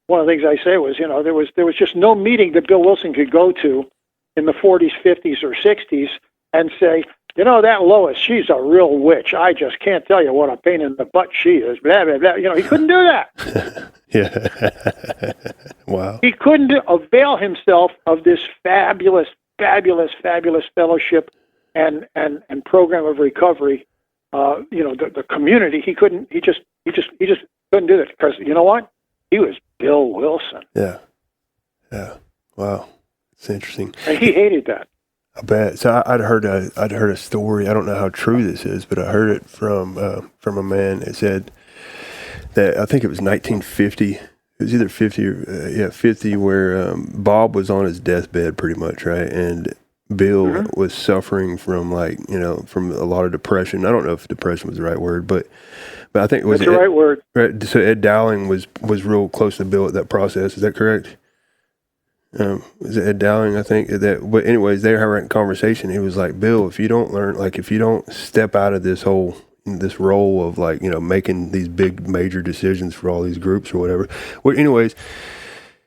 one of the things I say was, there was just no meeting that Bill Wilson could go to in the 40s, 50s, or 60s and say, that Lois, she's a real witch. I just can't tell you what a pain in the butt she is. Blah, blah, blah. He couldn't do that. Yeah. Wow. He couldn't avail himself of this fabulous, fabulous, fabulous fellowship and program of recovery. The community. He just couldn't do it because you know what? He was Bill Wilson. Yeah. Yeah. Wow. It's interesting. And he hated that. I bet. So I'd heard a story. I don't know how true this is, but I heard it from a man that said that I think it was 1950. It was either 50 or 50, where Bob was on his deathbed, pretty much, right? And Bill was suffering from from a lot of depression. I don't know if depression was the right word, but I think it was the right word. Right. So Ed Dowling was real close to Bill at that process. Is that correct? Is it Ed Dowling? I think that. But anyways, they were having a conversation. He was like, Bill, if you don't step out of this role of making these big major decisions for all these groups or whatever. Well, anyways,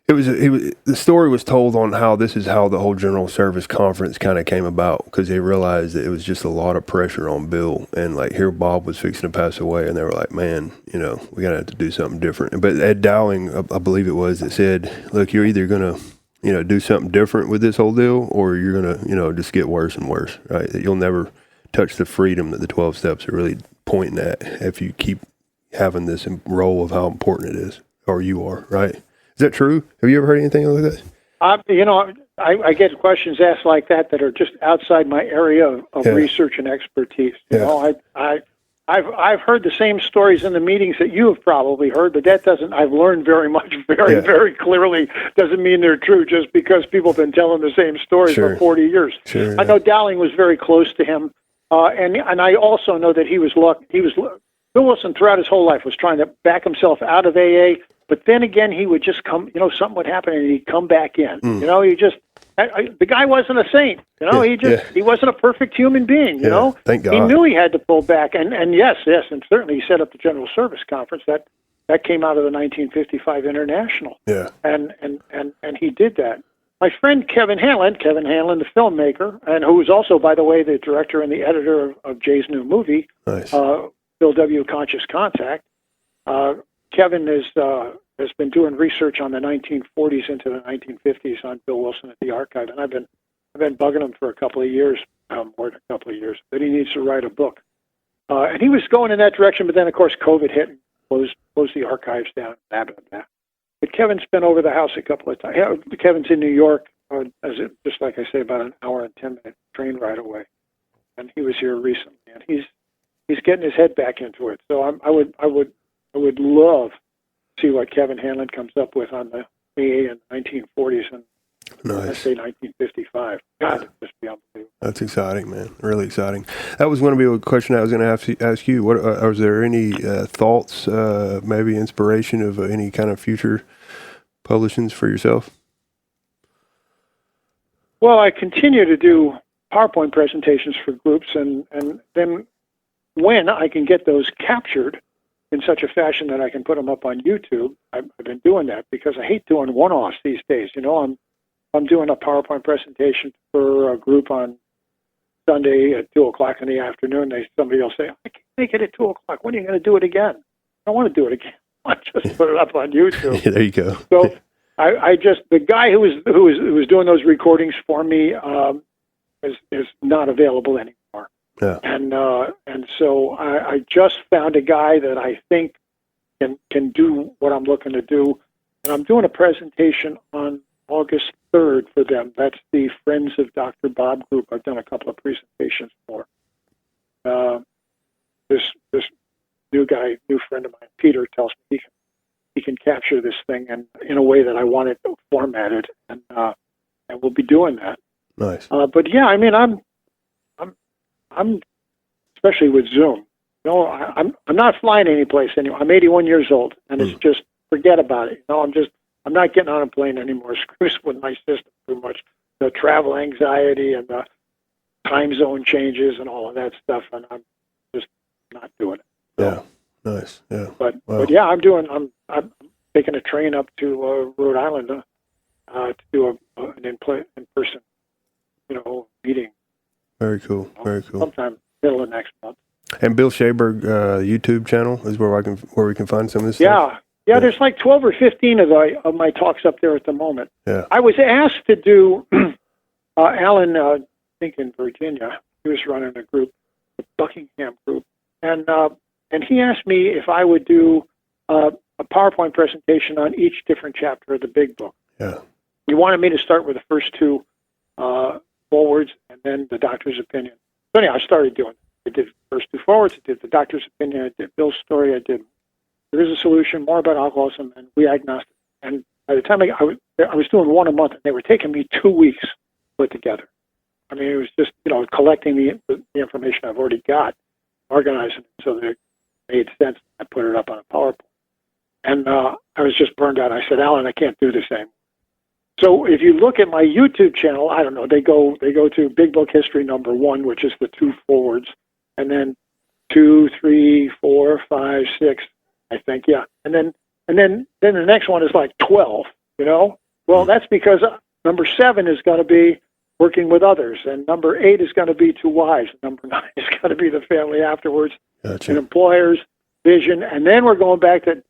the story was told on how this is how the whole General Service Conference kind of came about, because they realized that it was just a lot of pressure on Bill, and here Bob was fixing to pass away, and they were like, man, we gotta have to do something different. But Ed Dowling, I believe it was, that said, look, you're either gonna do something different with this whole deal, or you're gonna just get worse and worse, right? That you'll never touch the freedom that the 12 steps are really pointing at if you keep having this role of how important it is, or you are, right? Is that true? Have you ever heard anything like that? I get questions asked like that are just outside my area of research and expertise. I've heard the same stories in the meetings that you have probably heard, but that doesn't. I've learned very much, very clearly. Doesn't mean they're true just because people have been telling the same stories for 40 years. Sure, I know Dowling was very close to him, and I also know that Bill Wilson throughout his whole life was trying to back himself out of AA. But then again, he would just come, something would happen and he'd come back in. The guy wasn't a saint. He wasn't a perfect human being, Thank God. He knew he had to pull back. And yes, and certainly he set up the General Service Conference. That came out of the 1955 International. Yeah. And he did that. My friend Kevin Hanlon, the filmmaker, and who was also, by the way, the director and the editor of Jay's new movie, nice. Bill W. Conscious Contact, Kevin has been doing research on the 1940s into the 1950s on Bill Wilson at the archive, and I've been bugging him for a couple of years, more than a couple of years, that he needs to write a book. And he was going in that direction, but then of course COVID hit and closed the archives down. Blah blah blah. But Kevin's been over the house a couple of times. Kevin's in New York, just like I say, about an hour and 10-minute train ride away, and he was here recently, and he's getting his head back into it. So I would love to see what Kevin Hanlon comes up with on the AA in the 1940s and let's say 1955. God, it'd just be unbelievable. That's exciting, man. Really exciting. That was going to be a question I was going to ask you. What was there any thoughts, maybe inspiration of any kind of future publishings for yourself? Well, I continue to do PowerPoint presentations for groups, and then when I can get those captured in such a fashion that I can put them up on YouTube, I've been doing that because I hate doing one-offs these days. I'm doing a PowerPoint presentation for a group on Sunday at 2:00 in the afternoon. Somebody will say, I can't make it at 2:00. When are you going to do it again? I don't want to do it again. I just put it up on YouTube. Yeah, there you go. So the guy who was doing those recordings for me is not available anymore. Yeah. And so I just found a guy that I think can do what I'm looking to do, and I'm doing a presentation on August 3rd for them. That's the Friends of Dr. Bob group. I've done a couple of presentations for. This new friend of mine, Peter, tells me he can capture this thing and in a way that I want it formatted, and we'll be doing that. Nice. But yeah, I mean, I'm especially with Zoom. I'm not flying any place anymore. I'm 81 years old, and it's just forget about it. I'm not getting on a plane anymore. Screws with my system too much. The travel anxiety and the time zone changes and all of that stuff, and I'm just not doing it. So, yeah, nice. Yeah, but yeah, I'm taking a train up to Rhode Island to do an in-person, meeting Very cool. Very cool. Sometime middle of next month. And Bill Schaberg YouTube channel is where we can find some of this stuff. Yeah. There's like 12 or 15 of my talks up there at the moment. Yeah. I was asked to do Alan, I think in Virginia, he was running a group, the Buckingham group, and he asked me if I would do a PowerPoint presentation on each different chapter of the Big Book. Yeah. He wanted me to start with the first two forwards and then the doctor's opinion. So anyhow, I started doing it. I did the first two forwards, I did the doctor's opinion, I did Bill's story, I did There Is a Solution, more about alcoholism, and We Agnostic. And by the time I was doing one a month, and they were taking me 2 weeks to put together. I mean, it was just, collecting the information I've already got, organizing it so that it made sense. I put it up on a PowerPoint. And I was just burned out. I said, Alan, I can't do this anymore. So if you look at my YouTube channel, I don't know, they go to Big Book History number 1, which is the 2 forwards, and then 2, 3, 4, 5, 6, I think, yeah. And then the next one is like 12, Well, that's because number 7 is going to be working with others, and number 8 is going to be 2 wives, and number 9 is going to be the family afterwards, Gotcha. and employers, vision, and then we're going back to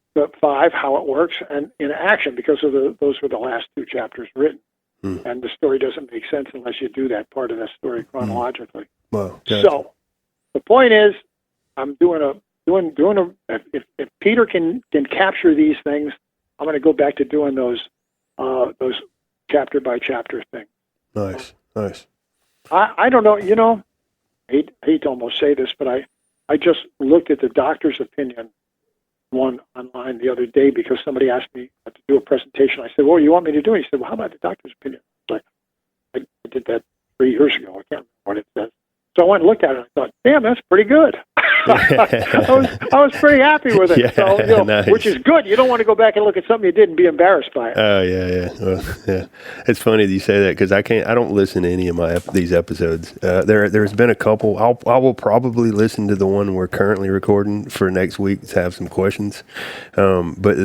5, how it works, and in action, because of those were the last 2 chapters written. And the story doesn't make sense unless you do that part of that story chronologically. Wow. Gotcha. So the point is, I'm doing a if Peter can capture these things, I'm going to go back to doing those chapter by chapter things. Nice. I don't know, I hate to almost say this, but I just looked at the doctor's opinion one online the other day because somebody asked me to do a presentation. I said, "Well, you want me to do it?" He said, "Well, how about the doctor's opinion?" Like, I did that 3 years ago. I can't remember what it says. So I went and looked at it and I thought, damn, that's pretty good. I was pretty happy with it. Yeah, so, nice. Which is good. You don't want to go back and look at something you did and be embarrassed by it. Oh yeah. Well, yeah. It's funny that you say that because I don't listen to any of these episodes. There's been a couple. I will probably listen to the one we're currently recording for next week to have some questions. But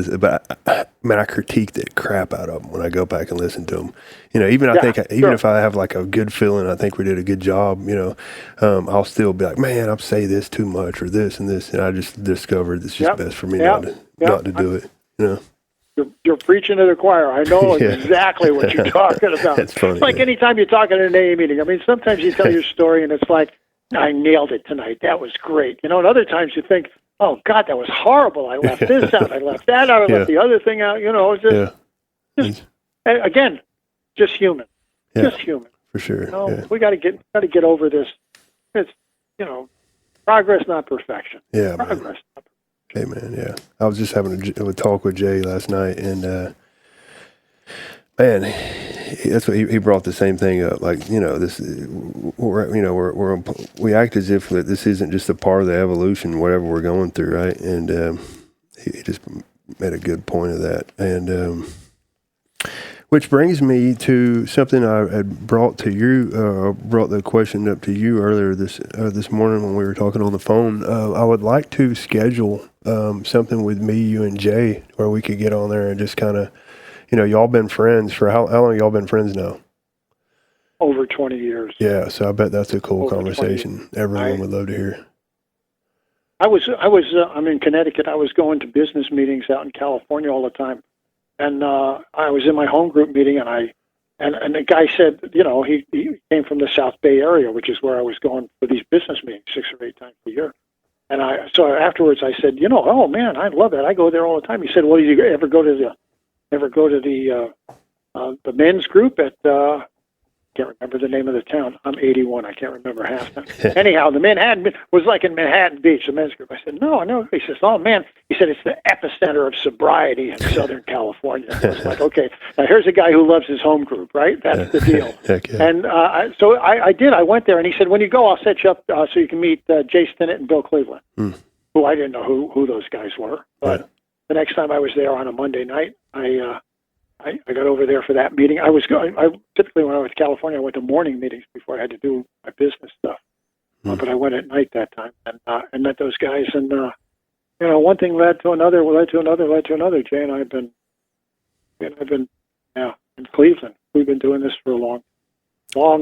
I critique the crap out of them when I go back and listen to them. Even if I have like a good feeling, I think we did a good job. I'll still be like, man, I'll say this too much or this and this, and I just discovered it's just best for me not to do it. You're preaching to the choir. I know exactly what you're talking about. That's funny. It's like anytime you're talking at an AA meeting. I mean, sometimes you tell your story and it's like, I nailed it tonight. That was great. And other times you think, oh God, that was horrible. I left this out. I left that out. I left the other thing out. Again, just human. Just human. For sure. We got to get over this. It's progress, not perfection. Yeah, progress. Not perfection. Hey man, yeah. I was just having a talk with Jay last night, and man, that's what he brought the same thing up. Like this, we act as if this isn't just a part of the evolution, whatever we're going through, right? And he just made a good point of that, and. Which brings me to something I had brought to you, brought the question up to you earlier this morning when we were talking on the phone. I would like to schedule something with me, you, and Jay, where we could get on there and just kind of, y'all been friends for how long y'all been friends now? Over 20 years. Yeah, so I bet that's a cool conversation. Everyone would love to hear. I'm in Connecticut. I was going to business meetings out in California all the time. And I was in my home group meeting, and the guy said, he came from the South Bay area, which is where I was going for these business meetings 6 or 8 times a year. And so afterwards I said, oh man, I love that. I go there all the time. He said, well, did you ever go to the men's group at can't remember the name of the town. I'm 81. I can't remember half them. Anyhow, the Manhattan was like in Manhattan Beach, the men's group. I said, no. He says, oh, man. He said, it's the epicenter of sobriety in Southern California. I was like, okay, now here's a guy who loves his home group, right? That's the deal. Okay. And so I did. I went there, and he said, when you go, I'll set you up so you can meet Jay Stinnett and Bill Cleveland, who I didn't know who those guys were. But the next time I was there on a Monday night, I got over there for that meeting. I typically when I was in California, I went to morning meetings before I had to do my business stuff. But I went at night that time and met those guys. And one thing led to another, Jay and I have been in Cleveland. We've been doing this for a long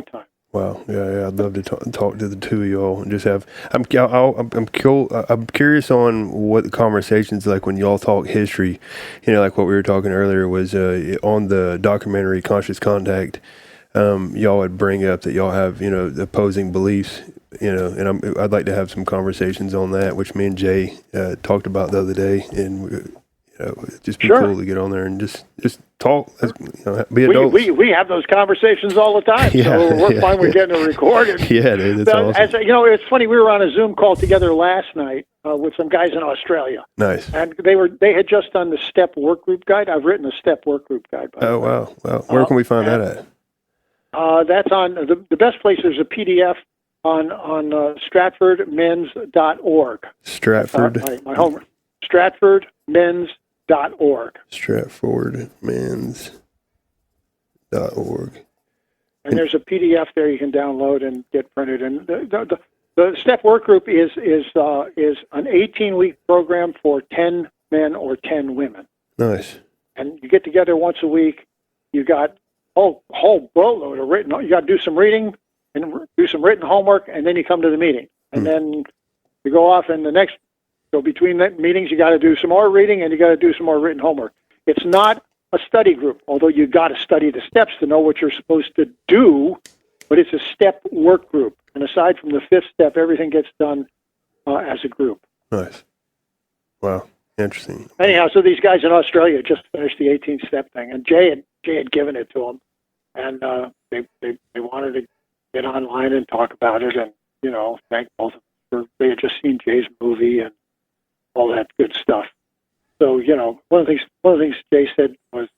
time. Wow. Yeah. I'd love to talk to the two of y'all and just have. I'm curious on what the conversations like when y'all talk history. Like what we were talking earlier was on the documentary Conscious Contact. Y'all would bring up that y'all have opposing beliefs. And I'd like to have some conversations on that, which me and Jay talked about the other day, and it'd just be cool to get on there and just talk. Be adults. We have those conversations all the time. Yeah, so we're fine with getting it recorded. Yeah, dude, that's awesome. It's funny. We were on a Zoom call together last night with some guys in Australia. Nice. And they had just done the STEP work group guide. I've written a STEP work group guide. Wow. Well, where can we find that at? That's on the best place. There's a PDF on stratfordmen's.org. Stratford. My home. stratfordmen's.org. stratfordmen's.org. And there's a PDF there you can download and get printed. And the STEP work group is an 18-week program for 10 men or 10 women. Nice. And you get together once a week. You got a whole boatload of written. You got to do some reading and do some written homework, and then you come to the meeting. And then you go off, and between the meetings, you got to do some more reading and you got to do some more written homework. It's not a study group, although you got to study the steps to know what you're supposed to do, but it's a STEP work group. And aside from the 5th step, everything gets done as a group. Nice. Wow. Interesting. Anyhow, so these guys in Australia just finished the 18th step thing, and Jay had given it to them, and they wanted to get online and talk about it, and thank both of them. They had just seen Jay's movie and all that good stuff. So one of the things Jay said was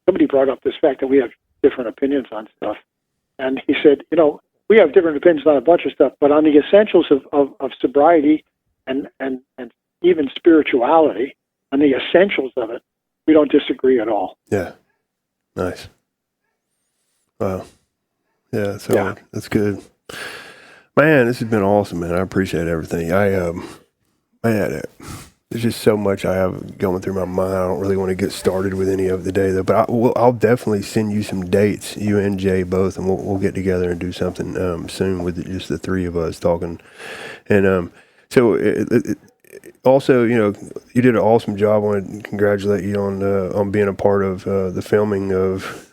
somebody brought up this fact that we have different opinions on stuff, and he said, we have different opinions on a bunch of stuff, but on the essentials of sobriety and even spirituality, on the essentials of it, we don't disagree at all. Yeah. Nice. Wow. Yeah, that's good. Man, this has been awesome, man. I appreciate everything. There's just so much I have going through my mind. I don't really want to get started with any of the day, though. But I'll definitely send you some dates, you and Jay both, and we'll get together and do something soon with just the three of us talking. And so also, you did an awesome job. I want to congratulate you on being a part of the filming of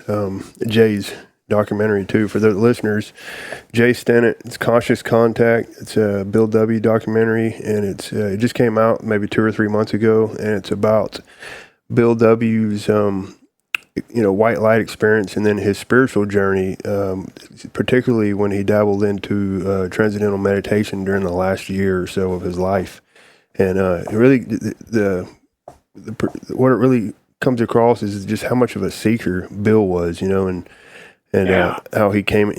Jay's documentary too. For the listeners, Jay Stennett, it's Conscious Contact. It's a Bill W. documentary, and it just came out maybe 2 or 3 months ago, and it's about Bill W.'s white light experience and then his spiritual journey, particularly when he dabbled into transcendental meditation during the last year or so of his life. And it really what it really comes across is just how much of a seeker Bill was, and how he came,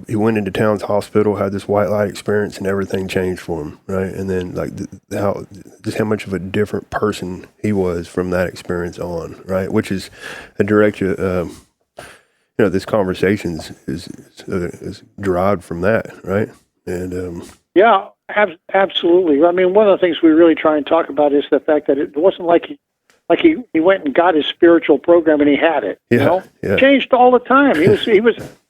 he went into Towns Hospital, had this white light experience, and everything changed for him, right? And then how much of a different person he was from that experience on, right? Which is a direct, this conversation is derived from that, right? And absolutely. I mean, one of the things we really try and talk about is the fact that it wasn't like he went and got his spiritual program and he had it. Yeah. It changed all the time.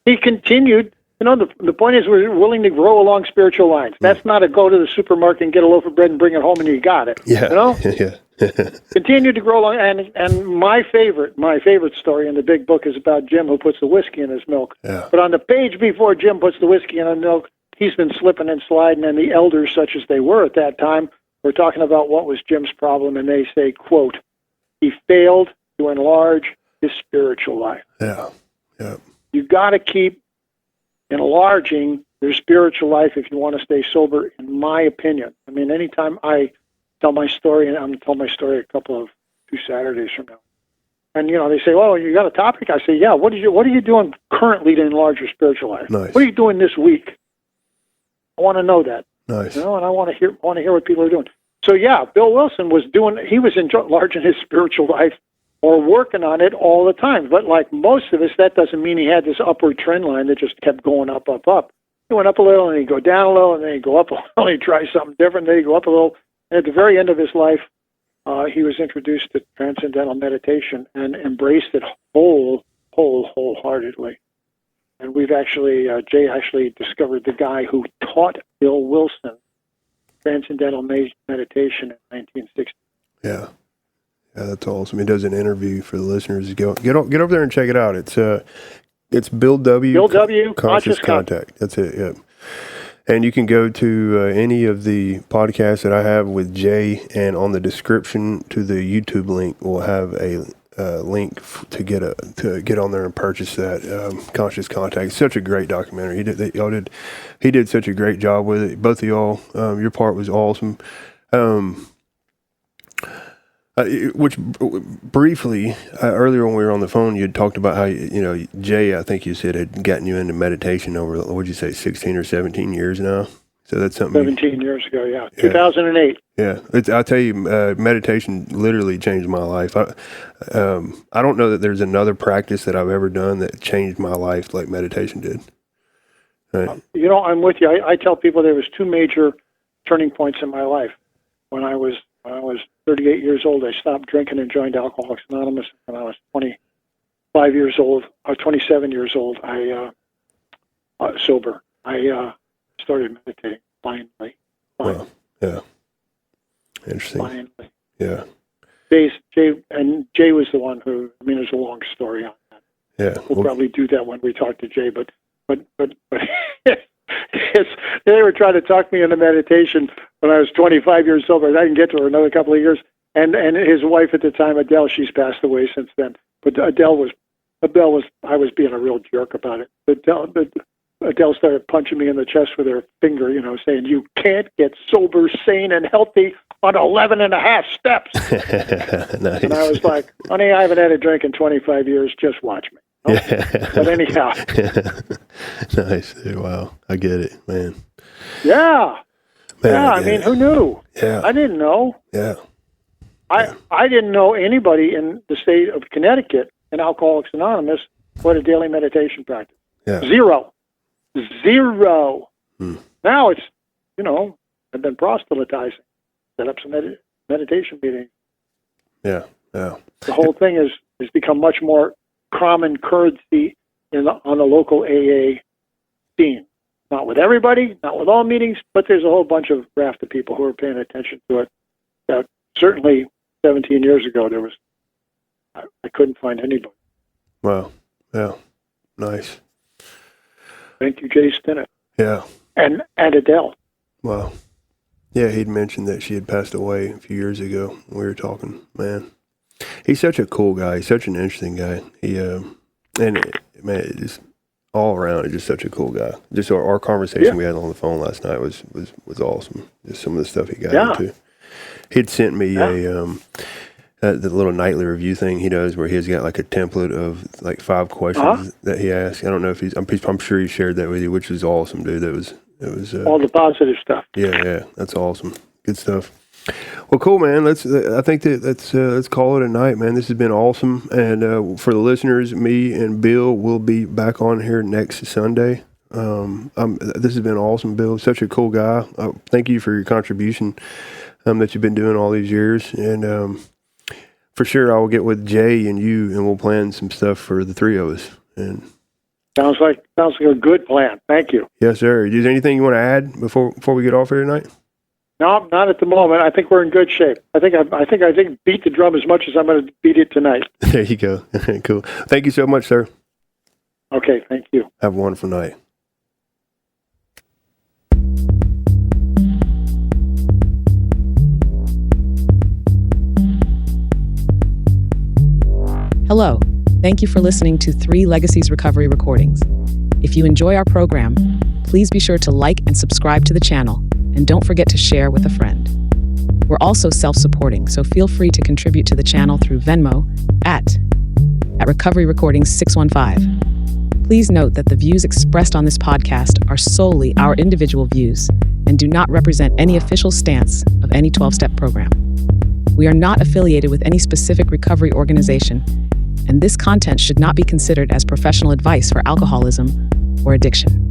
He continued. The point is we're willing to grow along spiritual lines. That's not a go to the supermarket and get a loaf of bread and bring it home and you got it. Yeah. Yeah. Continued to grow along. And my favorite story in the big book is about Jim who puts the whiskey in his milk. Yeah. But on the page before Jim puts the whiskey in the milk, he's been slipping and sliding, and the elders, such as they were at that time, were talking about what was Jim's problem, and they say, quote, he failed to enlarge his spiritual life. Yeah. You got to keep enlarging your spiritual life if you want to stay sober, in my opinion. I mean, anytime I tell my story, and I'm going to tell my story a couple of 2 Saturdays from now, and they say, "Well, you got a topic?" I say, "Yeah. What are you doing currently to enlarge your spiritual life? Nice. What are you doing this week? I want to know that." Nice. And I want to hear what people are doing. So Bill Wilson was enlarging his spiritual life or working on it all the time. But like most of us, that doesn't mean he had this upward trend line that just kept going up, up, up. He went up a little, and he'd go down a little, and then he'd go up a little, and he'd try something different, then he'd go up a little. And at the very end of his life, he was introduced to transcendental meditation and embraced it wholeheartedly. And we've actually, Jay actually discovered the guy who taught Bill Wilson transcendental meditation in 1960. Yeah. Yeah, that's awesome. He does an interview for the listeners. Get over there and check it out. It's Bill W. Bill W. Conscious Contact. That's it. Yeah. And you can go to any of the podcasts that I have with Jay, and on the description to the YouTube link, we'll have a link to get on there and purchase that Conscious Contact. It's such a great documentary. He did such a great job with it. Both of y'all, your part was awesome. Which briefly earlier when we were on the phone, you had talked about how Jay, I think you said, had gotten you into meditation over, what'd you say, 16 or 17 years now. So that's something. 17 years ago, yeah. 2008. Yeah, I'll tell you, meditation literally changed my life. I don't know that there's another practice that I've ever done that changed my life like meditation did. Right. I'm with you. I tell people there was two major turning points in my life. When I was 38 years old, I stopped drinking and joined Alcoholics Anonymous. When I was 25 years old, or 27 years old, sober. I started meditating finally. Wow. Yeah. Interesting. Finally. Yeah. Jay was the one who. I mean, there's a long story on that. Yeah. We'll probably do that when we talk to Jay. But they were trying to talk me into meditation when I was 25 years sober. I didn't get to her another couple of years. And his wife at the time, Adele, she's passed away since then. But Adele was, I was being a real jerk about it. Adele started punching me in the chest with her finger, saying, "You can't get sober, sane, and healthy on 11 and a half steps." Nice. And I was like, "Honey, I haven't had a drink in 25 years. Just watch me." But anyhow. Nice. Wow. I get it, man. Yeah. Man, yeah, I mean, who knew? Yeah. I didn't know. Yeah. I didn't know anybody in the state of Connecticut in Alcoholics Anonymous what a daily meditation practice. Yeah. Zero. Now it's, I've been proselytizing. Set up some meditation meetings. Yeah. Yeah. The whole thing has become much more common currency on the local AA scene. Not with everybody, not with all meetings, but there's a whole bunch of raft of people who are paying attention to it. Certainly 17 years ago, I couldn't find anybody. Wow. Yeah. Nice. Thank you, Jay Stinnett. Yeah. And Adele. Wow. Yeah, he'd mentioned that she had passed away a few years ago when we were talking. Man, he's such a cool guy. He's such an interesting guy. Just all around, he's just such a cool guy. Just our conversation we had on the phone last night was awesome. Just some of the stuff he got into. He'd sent me the little nightly review thing he does, where he's got like a template of like 5 questions that he asks. I don't know if I'm sure he shared that with you, which was awesome, dude. It was all the positive stuff. Yeah, that's awesome. Good stuff. Well, cool, man. Let's call it a night, man. This has been awesome. And for the listeners, me and Bill will be back on here next Sunday. This has been awesome, Bill. Such a cool guy. Thank you for your contribution that you've been doing all these years. And for sure, I will get with Jay and you, and we'll plan some stuff for the three of us. And sounds like a good plan. Thank you. Yes, sir. Is there anything you want to add before we get off here tonight? No, not at the moment. I think we're in good shape. I think beat the drum as much as I'm going to beat it tonight. There you go. Cool. Thank you so much, sir. Okay, thank you. Have a wonderful night. Hello. Thank you for listening to 3 Legacies Recovery Recordings. If you enjoy our program, please be sure to like and subscribe to the channel, and don't forget to share with a friend. We're also self-supporting, so feel free to contribute to the channel through Venmo at Recovery Recordings 615. Please note that the views expressed on this podcast are solely our individual views and do not represent any official stance of any 12-step program. We are not affiliated with any specific recovery organization, and this content should not be considered as professional advice for alcoholism or addiction.